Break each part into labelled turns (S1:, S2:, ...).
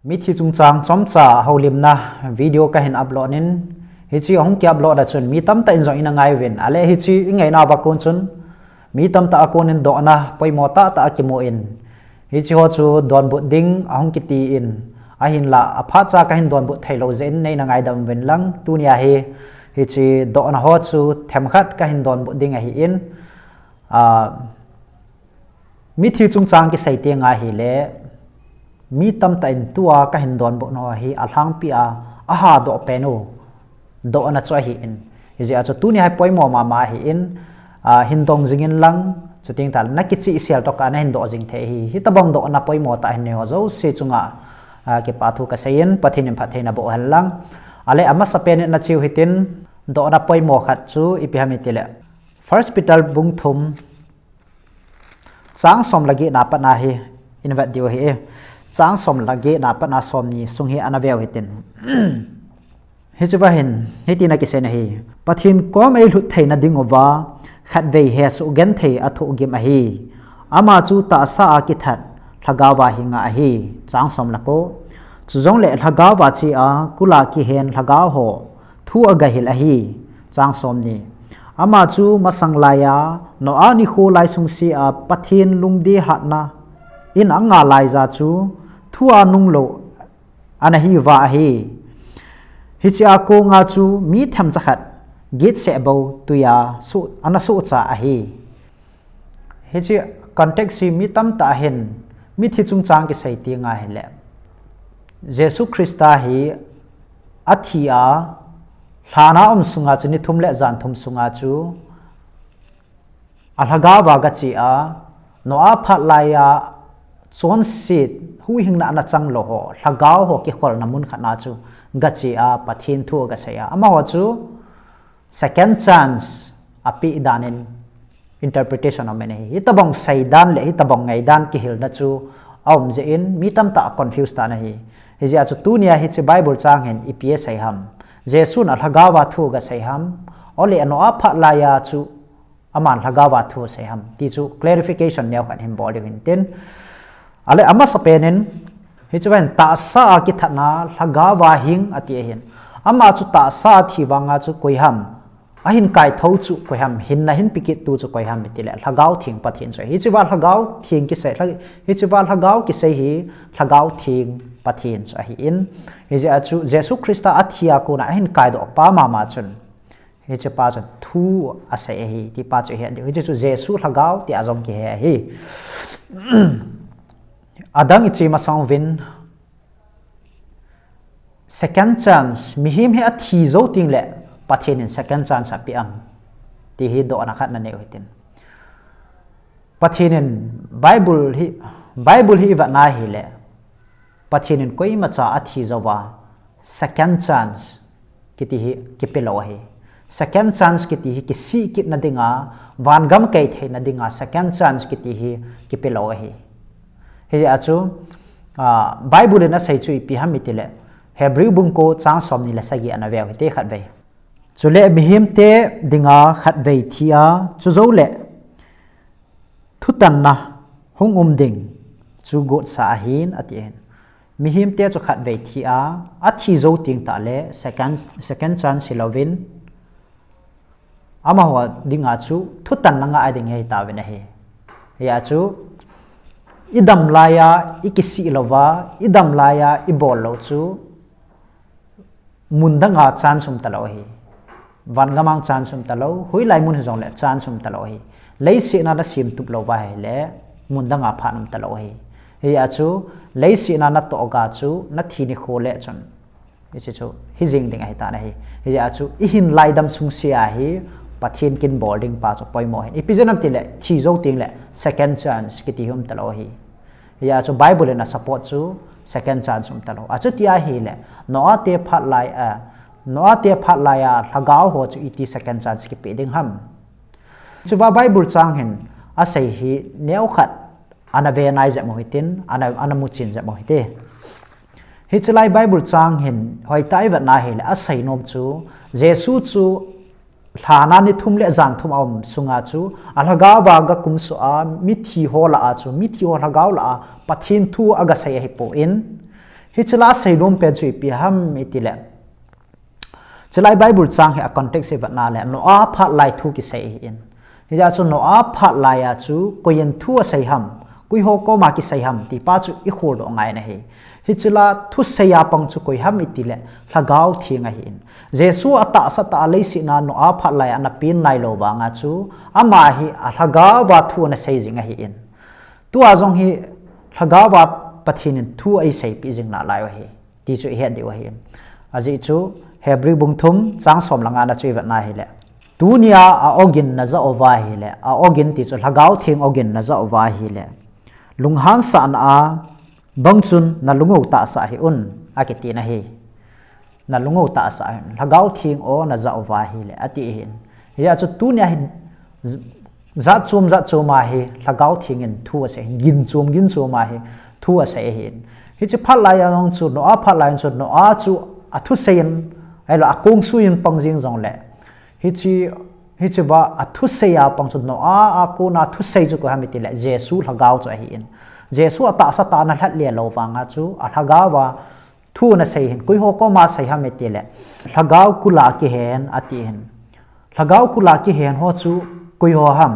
S1: mi thi chung chang chom cha holim na video ka hin upload in hi chi ong kya upload da chun mi tam ta in zo in ngai ven ale hi chi ngai na ba kon chun mi tam ta akon in do na poimo ta ta ki mo in hi chi ho chu don bu ding ong ki ti in a hin la a pha cha ka hin don bu thailo zen nei na ngai dam ven lang tu nia hi chi do na ho chu them khat ka hin don bu ding a hi in mi thi chung chang ki sai te nga hi le mi tam ta in tua ka hin don bo no hi alhang pia aha do penu do na cho hi in hi ja cho tu ni hai poimo ma hi in hin dong jingin lang chu ting tal na ki chi sial to ka na hin do jing the hi tabang do na poimo ta hin ne zo se chunga ke pa thu ka sein pathin em phathena bo hal lang ale ama sapen na chiu hitin do na poimo khat chu ipihami tile first Peter bung thum chang som lagi na pa na hi invat dio hi chang som lagi na pa na som ni sung hi anavel hitin hi chuwa hin hitina ki sena hi pathin kom ei lut theina dingova khat vei he su gen thei athu gim a hi ama chu ta sa a ki that thagawa hi nga hi chang som lako chu jong le thagawa chi a kula ki hen thagaw ho thu aga hil a hi chang som ni ama chu masang laya no ani kho lai sung si a pathin lungdi hatna in anga lai za chu thua nung lo ana hi wa hi hi cha ko nga chu mi tham cha khat git se bo tuya su ana su cha a hi hi chi context si mi tam ta hen mi thi chung chang ki sai ti nga hele Jesus Christa hi athia hlana sunga chu ni thum le zan thum sunga chu alhaga wa ga chi a no a phat laya chon sit hu hingna na chang lo ho hlagaw ho ki khol namun khana chu ga chi a pathin thu ga saya ama ho chu second chance api danin interpretation of many hitabong saidan le hitabong ngaidan ki hil na chu aum je in mi tam ta confused ta na hi hi ja chu tu nia hi chi bible chang hen eps sai ham jesun alhagawa thu ga sai ham ole ano a pha laya chu aman hagawa thu sai ham ti chu clarification neu kan him body hin ten ale ama sapenin hi chuan ta sa ki thana hagawa hing ati hin ama chu ta sa thi wanga chu koi ham a hin kai tho chu koi ham hin na hin pikit tu chu koi ham mitile hagaw thing pathin so hi chuwa hagaw thing ki sai hi chuwa hagaw ki sai hi hagaw thing pathin so hi in hi ja chu Jesus Christa athia ko na hin kai do pa ma chun hi che pa chu thu ase hi ti pa chu he hi chu Jesus hagaw ti azong ki he hi adang ichi ma song vin second chance mi him he athi zo ting le pathin in second chance api am ti hi do na khat na ne hitin pathin in bible hi va na hi le pathin in koi ma cha athi zawa second chance kiti hi kipelo hi second chance kiti hi kisi kit na dinga van gam kai the na dinga second chance kiti hi kipelo hi hi achu bible na sai chu pi hamitile hebrew bung ko chang som ni la sagi anavel te khat ve chule mihim te dinga khat ve thia chu zo le thutan na hungum ding chu go sa hin atien mihim te chu khat ve thia athi zo ting ta le second chance silovin ama ho dinga chu thutan na nga ading hei ta ve na he ya chu idam laya ikisi lova idam laya ibol lo chu mundanga chan sum talo hi van gamang chan sum talo hui lai mun jong le chan sum talo hi lei si na da sim tup lo wa he le mundanga phanum talo hi he ya chu lei si na na to ga chu na thi ni khole chon hi chu hi jing ding ai ta na hi he ya chu i hin lai dam sung sia hi pathin kin boarding pa cho poimo hin epigenam ti le thi zo ting le second chance ki ti hum talo hi ya chu bible na support chu second chance um talo a chu tia hi le no ate phat lai a lagaw ho chu iti second chance ki pe ding ham chu ba bible chang hin a sei hi neu khat ana ve nai ja mo hitin ana mu chin ja mo hite hi chlai bible chang hin hoi tai wat na hi le a sei nom chu jesu chu hlana ni thum le zan thum om sunga chu alhaga ba ga kum so a mithi ho la a chu mithi ho lagaw la a pathin thu aga sei hi po in hi chila sei nom pe chui pi ham itile chilai bible chang he a context e vatna le no a phat lai thu ki sei in hi ja chu no a phat lai ya chu koyen thu a sei ham kui ho ko ma ki sei ham ti pa chu i khur do ngai na hi chila thu sei ya pang chu koi ham itile hlagau thinga hi in jesu ata sa ta le si na no a phat lai ana pin nai lo wa nga chu ama hi a hlaga wa thu na sei jinga hi in tu a jong hi hlaga wa pathin thu ai sei pi jing na lai wa hi ti chu he di wa hi aji chu hebrew bung thum chang som langa na chui vat na hi le tunia a ogin na za ova hi le a ogin ti chu hlagau thing ogin na za ova hi le lunghan sa na a bangchun na lungo ta sa hi un akiti na hi na lungo ta sa hlagau thing o na za ova hi le ati hin ya chu tunia hi za chum ma hi hlagau thing in thu ase gin chum ma hi thu ase hin hi chu phat lai ang chu no a phat lai chu no a chu a thu sein ai la akong suin pangjing jong le hi chi ba a thu seya pang chu no a ko na thu sei chu ko hamiti le jesu hlagau chu hi in jesu ata sa ta na hlat le lo wanga chu a hlagau wa thu na sei hin koi ho ko ma sei hamiti le hlagau kula ki hen ati hin hlagau kula ki hen ho chu koi ho ham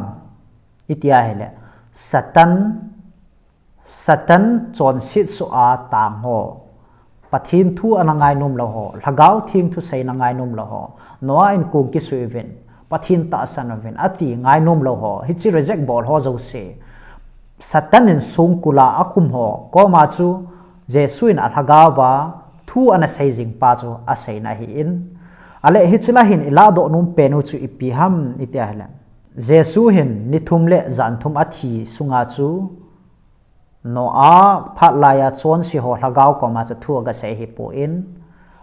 S1: itia hele satan chon sit su a tang ho pathin thu anangai num lo ho hlagau thing thu sei na ngai num lo ho noa in kung ki suivin pathin ta san vin ati ngai num lo ho hi chi reject bol ho zo se satan in sung kula akum ho ko ma chu jesu in athaga wa thu ana sei jing pa chu a sei na hi in ale hi chila hin ila do num penu chu ipi ham itia hala jesu hin nithum le zan thum athi sunga chu no a phat laya chon si ho hlagau ko ma cha thu ga sei hi po in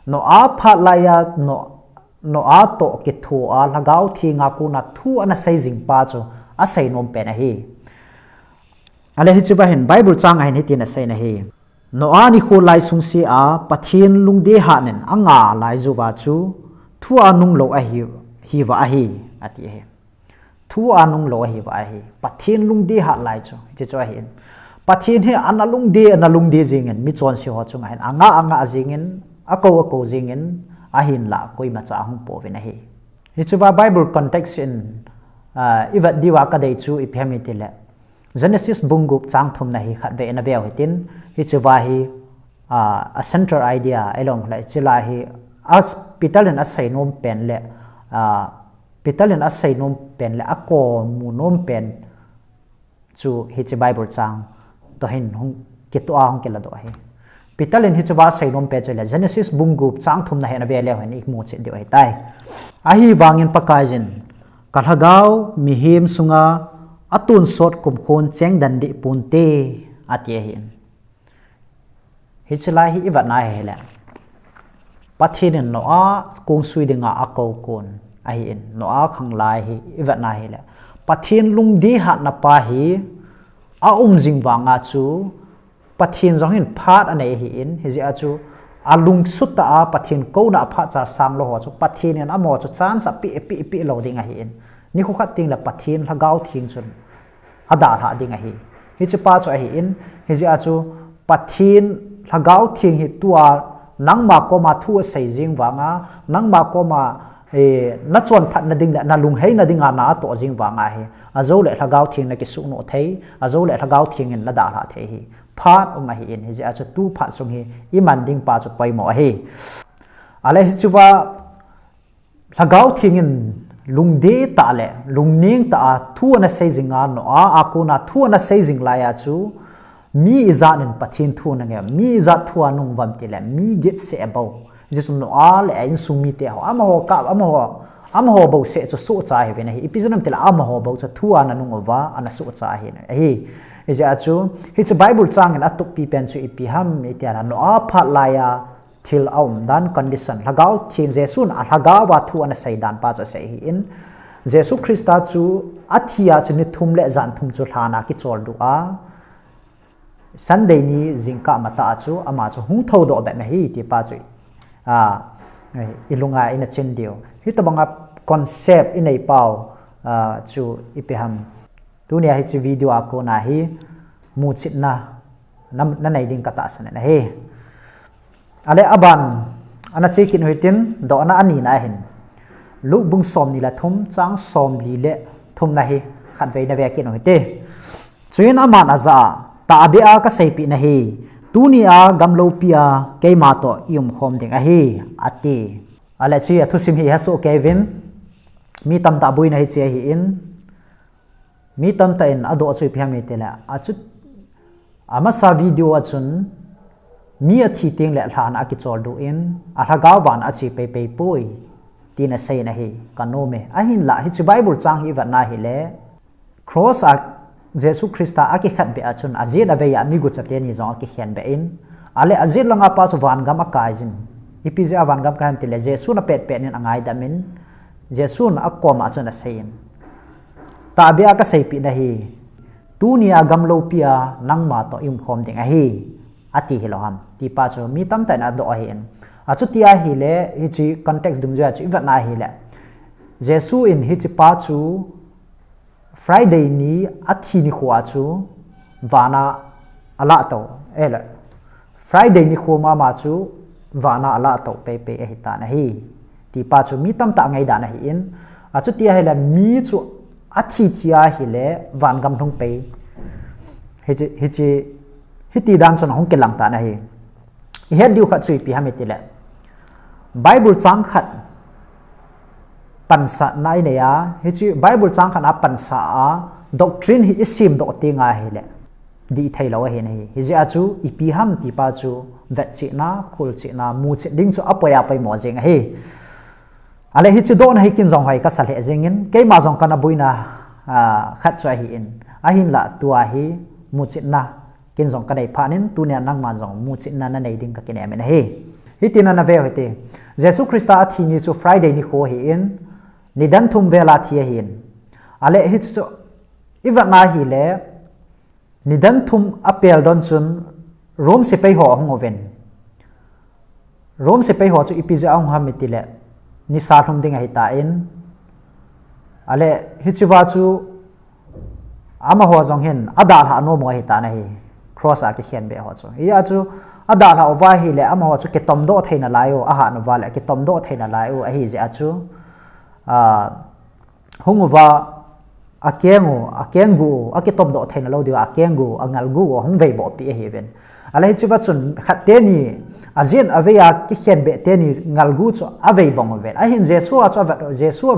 S1: no a phat laya no a to ki thu a hlagau thi nga ku na thu ana sei jing pa chu a sei nom pe na hi ale hi chuba hin bible chang ai ni tin a sei na hi no a ni khu lai sung si a pathin lungde ha nen anga lai zu ba chu thu anung lo a hi wa a hi ati he thu anung lo a hi wa a hi pathin lungde ha lai chu chi chu a hi pathin he analung de jingen mi chon si ho chunga hen anga jingen ako jingen ahin la koi ma cha hung po vena hi hi chuba bible context in iwa diwa ka dei chu iphemi tile genesis bungup chang thum na hi khat ve na beu hitin hi chuba hi a central idea along la chila hi as pitalin asai nom pen le pitalin asai nom pen le ako mu nom pen chu hi chu bible chang to hin hung kitu a hung kila do hi pitalin hi chuba sei nom pe chele genesis bungup chang thum na he na bele hen ik mo che de ai tai a hi wangin pakajin kalhagau mihim sunga atun sot kum khon cheng dan di punte atie hin hi chila hi iba na hele pathin no a kung sui dinga ako kon a hi in no a khang lai hi iba na hele pathin lungdi ha na pa hi a jing wanga chu pathin jong hin phat ane hi in hi ja chu alung sutta a pathin ko na pha cha sang lo ho chu pathin en amo chu chan sa pi lo ding a hi in ni khu khat ting la pathin hlagau thing chun ada ha ding a hi chu pa chu a hi in hi ja chu pathin hlagau thing hi tua nangma ko ma thu sei jing wanga nangma ko ma na chon phat na ding na lung hei na dinga na to jing wanga hi azo le hlagau thing na ki su no thei azo le hlagau thing in la da ha thei hi phat ma hi in hi ja chu tu phat sung hi I man ding pa chu pai mo hi ale hi chuwa hlagau thing in lung de ta le lung ning ta thu na sei jinga no a ko na thu na sei jing la ya chu mi izan in pathin thu na nge mi za thu anung vam ti le mi get se abo jisu no a le in sumi te ho ama ho bo se chu su cha hi ve na hi episode te la ama ho bo chu thu an anung wa ana su cha hi na hi is a chu it's a bible chang in atuk pi pen chu ipi ham itiana no a phat laya thil aum dan condition lagau thin jesun a lagaw wa thu an sei dan pa cha sei hi in jesu christa chu athia chu ni thum le zan thum chu thana ki chol du a sunday ni jingka mata chu ama chu hung tho do ba na hi ti pa chu ilunga ina chen dio hi to banga concept in ei pau chu ipi ham tunia hi chu video ako na hi mu chit na na nei ding kata san na he ale aban ana chekin hoitin do na ani na hin lu bung som ni la thum chang som li le thum na hi khat ve na ve kin hoite chuin aman aza ta bia ka seipi na hi tunia gamlo pia keima to yum khom ding a hi ati ale chi athu sim hi haso kevin mi tam ta bui na hi che hi in mi tam ta in ado chui pia mi tela achut ama sa video achun mi a thi ting le thlan a ki chol du in a thagaw ban a chi pe pe pui tina sei na hi kanome a hin la hi chi bible chang hi van na hi le cross a Jesus Christa a ki khat be achun azid ave ya mi gu chate ni zong ki khian be in ale azid langa pa chu van gam a kai jin ipizia van gam kan tile Jesus na pet pet nin angai damin Jesus na akom achun a sein ta bia ka sei pi na hi tunia gamlo pia nangma to im khom ding a hi ati hiloham ti pa chu mi tam ta na do hin achu tia hi le hi chi context dum ja chu iwa na hi le Jesus in hi chi pa chu Friday ni athi ni khwa chu wana ala to ele Friday ni khoma ma chu wana ala to pe pe e ta na hi ti pa chu mi tam ta ngai da na hi in achu tia hi le mi chu athi thia hi le van gam thong pe hi ti dan son hong ke lang ta na hi he diu khat chui pi ha me ti le Bible chang khat pansa nai ne ya hi chi Bible chang khat a pansa a doctrine hi isim do ti nga hi le di thai lo he nei hi ja chu ipi ham ti pa chu vet chi na khul chi na mu chi ding chu apoya pai mo jeng hi ale hi chi do na hi kin jong hai ka sal he jengin ke ma jong kana buina khat chwa hi in a hin la tua hi mu chi na kin jong ka dai phanin tu ne nang ma jong mu chi na na nei ding ka kin em na hi hi tin na ve hote Jesus Christa athi ni chu Friday ni kho hi in nidan thum vela thia hin ale hi chu iwa na hi le nidan thum apel don chun rom se pe ho hong oven rom se pe ho chu ipija ong ha mitile ni sa thum ding hi ta in ale hi chu wa chu ama ho jong hin ada ha no mo hi ta na hi cross a ki khian be ho chu ya chu ada ha ova hi le ama ho chu ke tom do theina layo a ha no wa le ke tom do theina layo a hi je a chu hungwa akengu aketom do theina lo dia akengu angalgu hong vei bo pi heaven ala hi chuwa chun khatte ni azin aveya ki khen be te ni ngalgu chu avei bong ven a hin jesu a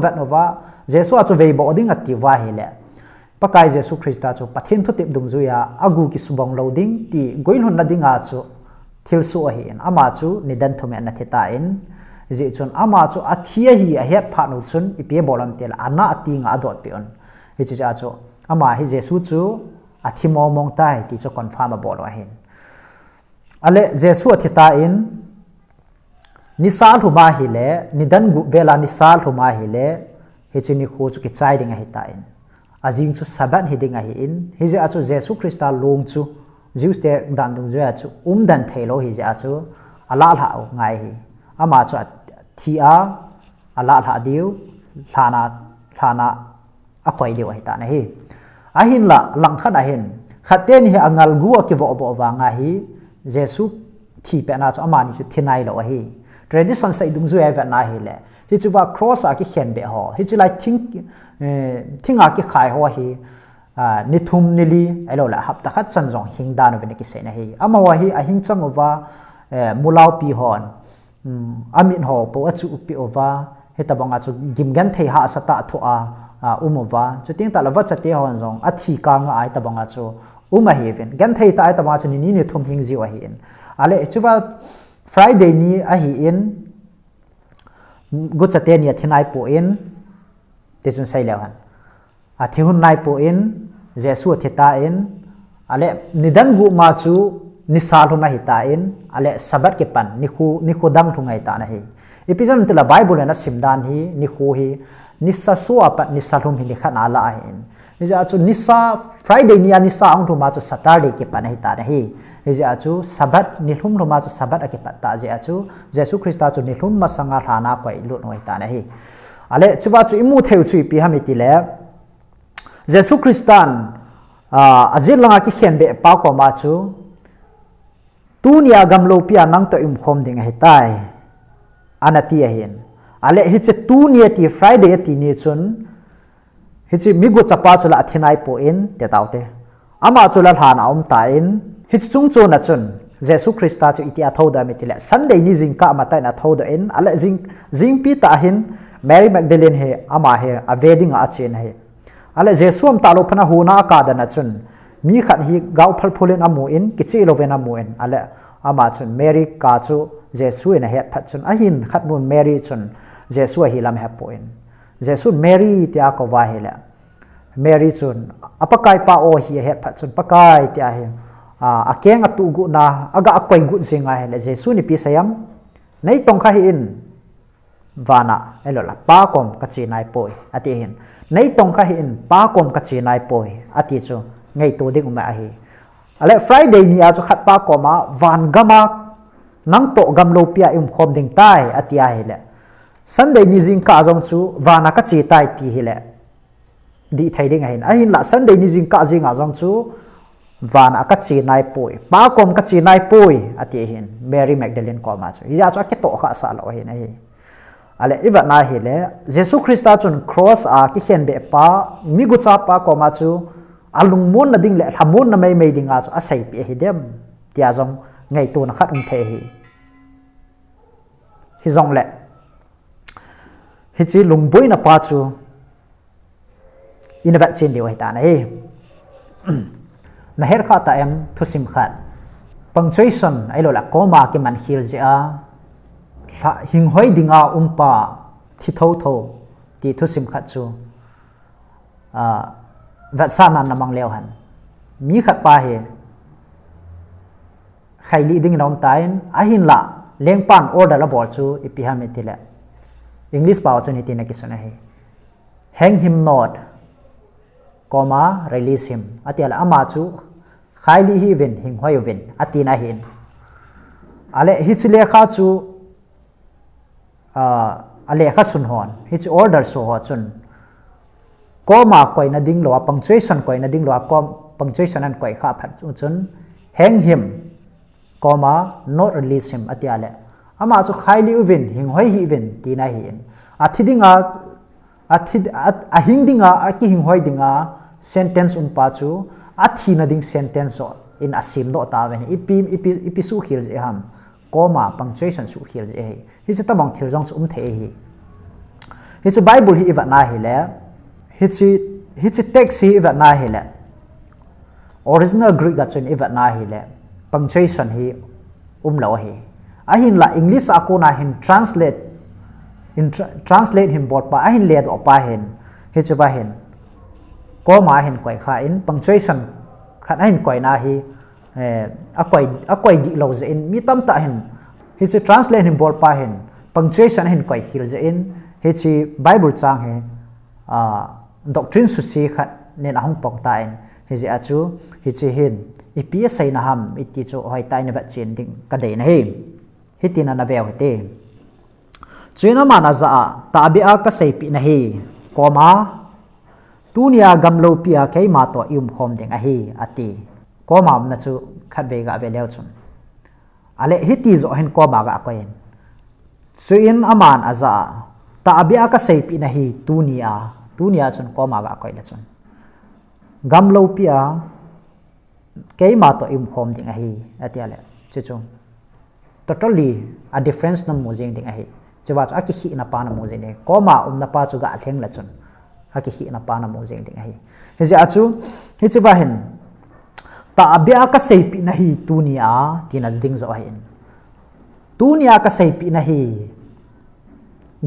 S1: vat nova jesu a chu vei bo ding ati wa hi le pakai jesu christa chu pathin thu tip dung zuya agu ki subong lo ding ti goin hun na dinga chu thil su a hin ama chu nidan thume na theta in ji chun ama chu athia hi a het pha no chun ipe bolam tel ana atinga adot pe on hi chi cha chu ama hi jesu chu athi mo mong tai ti chu confirm a bol wa hin ale jesu athita in nisal huma hi le nidan gu vela nisal huma hi le hi chi ni khu chu ki chai ding a hi ta in azing chu sabat hi ding a hi in hi je chu jesu christa long chu jews te dan dung je chu dan thelo hi je chu ala la ngai hi ama chu thia ala tha diu thana akwai diu hi ta na hi a hin la lang khat a hin khaten hi angal gu ki vo bo wa nga hi jesu thi pe na chu ama ni chu thinai lo hi tradition sai dung zu eva na hi le hi chu wa cross a ki khen be ho hi chu lai thinga ki khai ho hi ni thum ni li elo la hap ta khat chan jong hing dan ve ki se na hi ama wa hi a hing chang wa mulau pi hon amin ho po achu pi ova heta banga chu gimgan thei ha sata thu a umova chu ting ta lawa chate hon jong athi ka nga ai ta banga chu uma heven gan thei ta ai ta ma chu ni thum hing ji wa hin ale chuwa Friday ni a hi in gu chate ni thinai po in te chun sai lewan a thihun nai po in jesu theta in ale nidan gu ma chu nisal huma hi ta in ale sabat ke pan ni khu dang thungai ta na hi episode tela bible na simdan hi ni khu hi nisa suwa pat nisal hum hi ni khana la hin ja chu nisa Friday ni nisa ang thuma chu Saturday ke pan hi ta na hi ja chu sabat ni hlum thuma chu sabat ke pat ta ja chu jesu christa chu ni hlum ma sanga thana koi lut noi ta na hi ale chuwa chu imu theu chui pi hami ti le jesu christan azil langa ki khen be pa ko ma chu tu nia gam lo pia nang to im khom ding he tai anati hin ale hi che tu nia ti Friday ti ni chun hi chi mi gu chapa chula athinai po in te taute ama chula hana ta in hi chung chu na chun Jesus Christa chu iti athoda mitile Sunday ni jingka matai na thoda in ale jing pi ta hin Mary Magdalene he ama he a wedding a chen he ale Jesus am ta lo phana huna ka da na chun mi khat hi gau phal phulin amu in kichi loven amu in ale ama chun Mary ka chu Jesus in a het phat chun a hin khat nun Mary chun Jesus hi lam ha po in Jesus Mary tia ko wa he la Mary chun apakai pa o hi het phat chun pakai tia he a keng atu gu na aga akoi gu singa he la Jesus ni pi sayam nei tong kha hi in vana elo la pa kom ka chi nai poi ati hin nei tong kha hi in pa kom ka chi nai poi ati chu ngai tu ding ma hi ale Friday ni a chu khat pa ko ma van gama nang to gam lo pia im khom ding tai ati a hi le Sunday ni jing ka jong chu vana ka chi tai ti hi le di thai ding hin a hin la Sunday ni jing ka jing a jong chu vana ka chi nai poi pa kom ka chi nai poi ati hin Mary Magdalene ko ma chu ya chu ke to kha sa lo hi nei ale iwa na hi le Jesus Christa chun cross a ki khen be pa mi gu cha pa ko ma chu alung mon na ding le thamun na mai dinga chu a sai pe hi dem tia jong ngai tu na khat the hi jong le hi chi lung boi na pa chu in va chen liu ta na hi na her kha ta em thu sim khat punctuation ai lo la ko ma ki man hil je a hing hoi dinga umpa thi tho ti thu sim khat chu vat sa nan namang leo han mi khat pa he khai li ding nom tain a hin la leng pan order la bor chu ipiha me tile English pa chu ni tin ki sona he hang him not comma release him atiala ama chu khai li hi ven hing hoi ven atina hin ale hi chile kha chu ale kha sun hon hi order so ho chun comma koi na ding lo punctuation koi na ding lo punctuation an koi kha phat chun hang him comma not release him atiale ama chu khaili uvin hing hoi hi ven ti na hi athidinga ahingdinga aki hing hoi dinga sentence pa chu athi na ding sentence so in asim do ta ven ipi su khil je ham comma punctuation su khil je hi chu tamang thil jong chu the hi chu Bible hi iwa na hi le hi chi text hi iwa na hi le original Greek ga chun iwa na hi le punctuation hi lo hi ahin la English akona hin translate him bot pa ahin le do pa hin hi chu ba hin comma hin koi kha in punctuation khan ahin koi na hi akoi gi lo ze in mi tam ta hin hi chu translate him bot pa hin punctuation hin koi hil ze in hi chi Bible chang he doctrine su si khat nen ahong pong ta in hi je achu hi chi hin ipi sai na ham iti chu hoi tai na ba chen ding ka dei na hi hitina na veo te chuina mana za ta bi a ka sei pi na hi koma tunia gamlo pia ke ma to im khom ding a hi ati koma na chu khat be ga ve leo chun ale hiti zo hen koma ga ko en chuin aman aza ta bi a ka sei pi na hi tunia chun koma ga ko le chun gamlo pia ke ma to im khom ding a hi ati ale chu chu totally a difference na mo jing ding a hi chewa cha ki hi na pa na mo jing de koma na pa chu ga thleng la chun ha ki hi na pa na mo jing ding a hi he ja chu hi chewa hen ta bia ka sei pi na hi tunia tina ding zo hin tunia ka sei pi na hi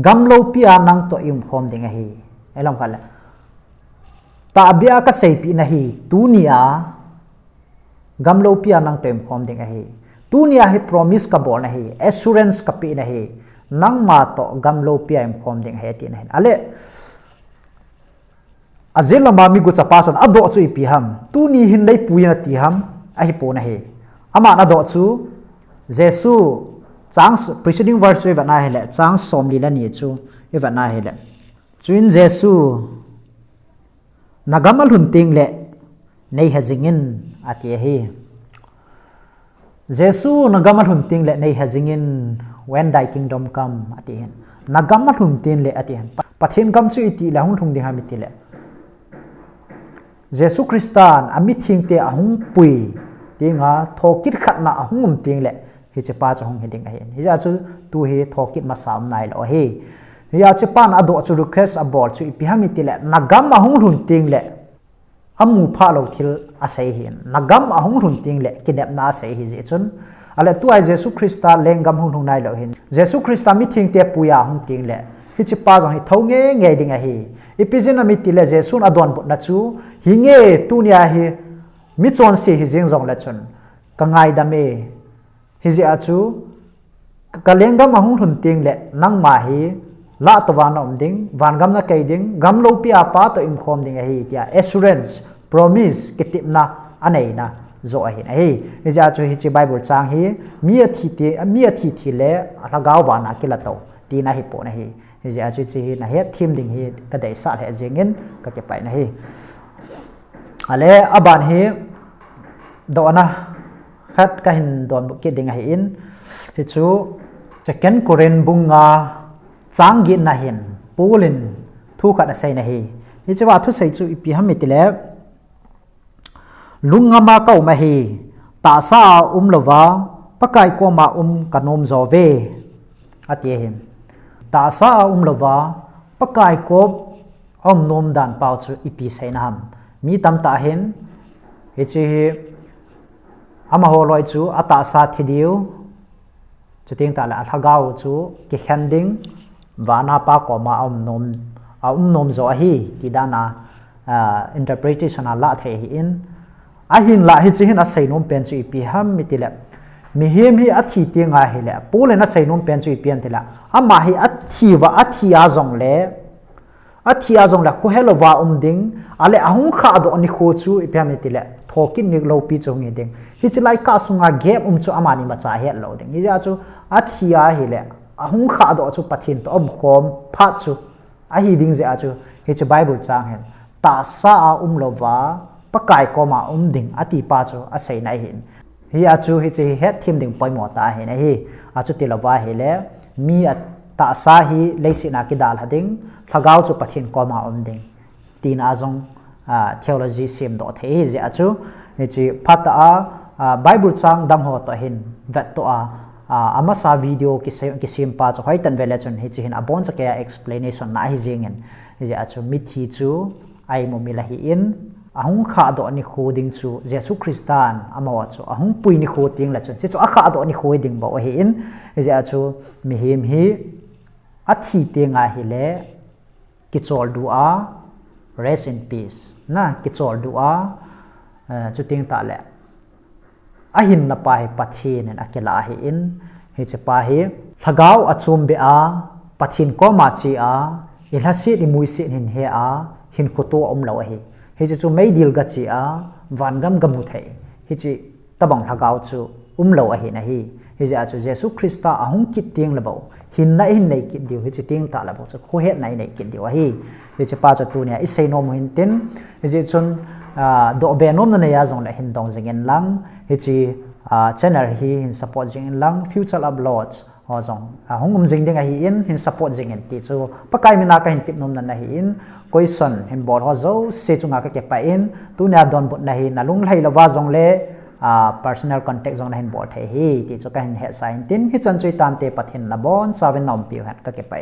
S1: gamlo pia nang to im khom ding a hi elom khala ta bia ka sei pi na hi tunia gamlo pia nang to im khom ding a hi tunia hi promise ka bol na hi assurance ka pi na hi nang ma to gamlo pia im khom ding he ti na hin ale azela ma mi gu cha pa son ado chu pi ham tuni hin dai puina ti ham a hi po na he ama na do chu jesu chang preceding verse we na hele chang som li la ni chu e va na hele chuin jesu nagamal hun ting le nei ha jingin ati hi Jesu nagamat hunting le nei hazingin when thy kingdom come atihen nagamat huntin le atihen pathin kam chu iti la hung thung ding hamiti le Jesu Christan amit thing te ahung pui tinga thokit khatna ahungum ting le hi che pa chong heding ahen hi ja chu tu hi thokit ma sam nai lo he hi ya che pan ado chu request abol chu ipi hamiti le nagam ahung hunting le amu pha lo thil asai hin nagam ahung hunting le kidap na asai hi je chun ale tu ai Jesu Christa lengam hung hung nai lo hin Jesu Christa mi thing te puya hung ting le hi chi pa jong hi thau nge ding a hi ipizin ami ti le Jesu adon bu na chu hi nge tu nia hi mi chon si hi jing jong la chun ka ngai da me hi ji a chu ka lengam hung hun ting le nang ma hi la to wan om ding van gam na kai ding gam lo pi a pa to im khom ding a hi tia assurance promise kitip na anei na zo a hin a hi hi ja chu hi chi Bible chang hi mi a thi le ala gaw wa na kila to ti na hi po na hi hi ja chu chi na he thim ding hi ka dai sa he jingin ka ke pai na hi ale aban hi do na khat ka hin don bu ke ding a hi in hi chu second Korean bunga changi na hin pulin thu khat a sei na hi hi chu wa thu sei chu ipi hamiti le lungama kau ma hi ta sa lova pakai ko ma kanom zo ve atie hin ta sa lova pakai ko nom dan pau chu ipi sei na ham mi tam ta hin hi chi ama ho loi chu ata sa thidiu chu ting ta la thagau chu ki khanding wana pa ko ma nom zo hi ti dana interpretation la the hi in ahin la hi chi hin a sei nom pen chu ipi ham mitile mi hem hi athi ti nga hi le pole na sei nom pen chu ipian tila ama hi athia zong la khu helova ding ale ahung kha do ni kho chu ipiam mitile thokin nik lo pi chu ngi ding hi chi lai ka sunga gap chu amani ma cha het lo ding hi ja chu athia hi le ahung kha do chu pathin to khom pha chu a hi ding je a chu hi chi Bible chang hen ta sa lova pakai ko ma ding ati pa chu a sei nai hin hi a chu hi chi het thim ding poi mo ta he na hi a chu tilawa he le mi ta sa hi leisina ki dal hading thagau chu pathin ko ma ding tin a jong theology sim do the hi je a chu hi chi phata Bible chang dam ho to hin vet to ama sa video ki sim pa chu hai tan vele chun hi chi hin abon cha ke explanation na hi jingen hi je a chu mi thi chu ai mo mi la hi in ahung kha do ni khoding chu Jesu Christan amawa chu ahung pui ni khoting la chu chu akha do ni khoding bo hi in ja chu mi him hi athi te nga hi le ki chol du a rest in peace na ki chol du a chu ting ta le ahin na pa hi pathin en akela hi in hi che pa hi thagau achum be a pathin ko ma chi a ilhasi ni muisi hin he a hin khoto lo hi hi chu mai dil ga chi a van gam gamu thei hi chi tabang thagau chu lo a hi na hi ja chu Jesu Christa ahung kit ting la bo hin nei kit diu hi chi ting ta la bo chu kho het nei kit diu a hi chi pa chu tu nia i sei no mo hin tin hi chun do be nom na ya jong la hin dong jingen lang hi chi channel hi hin support jingen lang future uploads ho jong hongum jing ding a hi in hin support jingen ti chu pakai mina ka hin tip nom na hi in question hin bol ho zo se chunga ka ke pa in tu na don but na hi na lung lai lawa jong le personal contact jong na hin bol the hi ti chu ka hin he sign tin hi chan chui tan te pathin na bon 7 nom pi hat ka ke pa